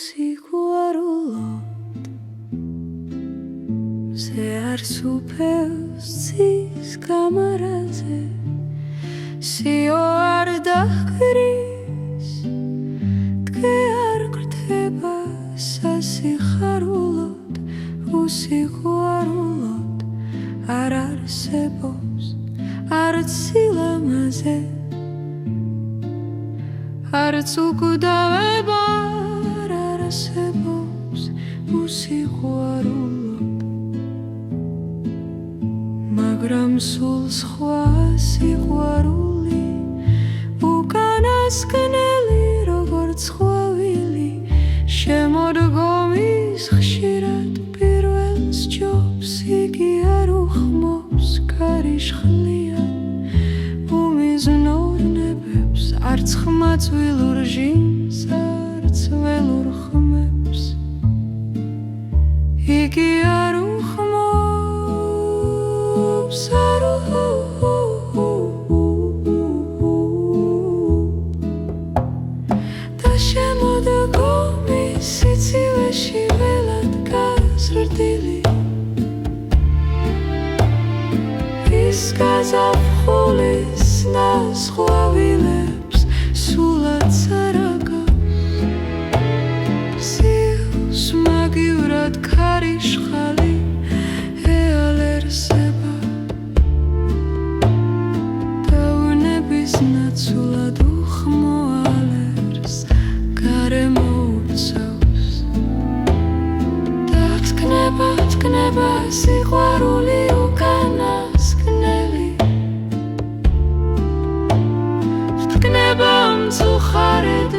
სიყვარულოდ მზე არ სუფევს ცის კამარაზე სიო არ დაჰკრის თქე არ გრდება სასიხარულოდ უსიყვარულოდ არ არსებობს არც სილამაზე არც უკვდავება არ არსებობს უსიყვარულოდ მაგრამ სულ სხვა სიყვარული უკანასკნელი როგორც ხვავილი შემოდგომის ხშირად პირველს ჯობს იგი არ უხმობს კარიშხლიან უმიზნორნებებს არც ხმაწვილურ ჟიმს არც ველურ ხმებს იგი არ უხმობს და შემოდგომის სიცივეში ველად გაზრდილი ის გაზაფხულის ნას ხვავილებს სულაც არ აგავს სიუს მაგივრად ქარიშხალი ეალერსება დაუნების ნაცვლად უხმოალერს გარემო უწევს და თქნება სიყვარული უკანასკნელი ვთქნება მწუხარედ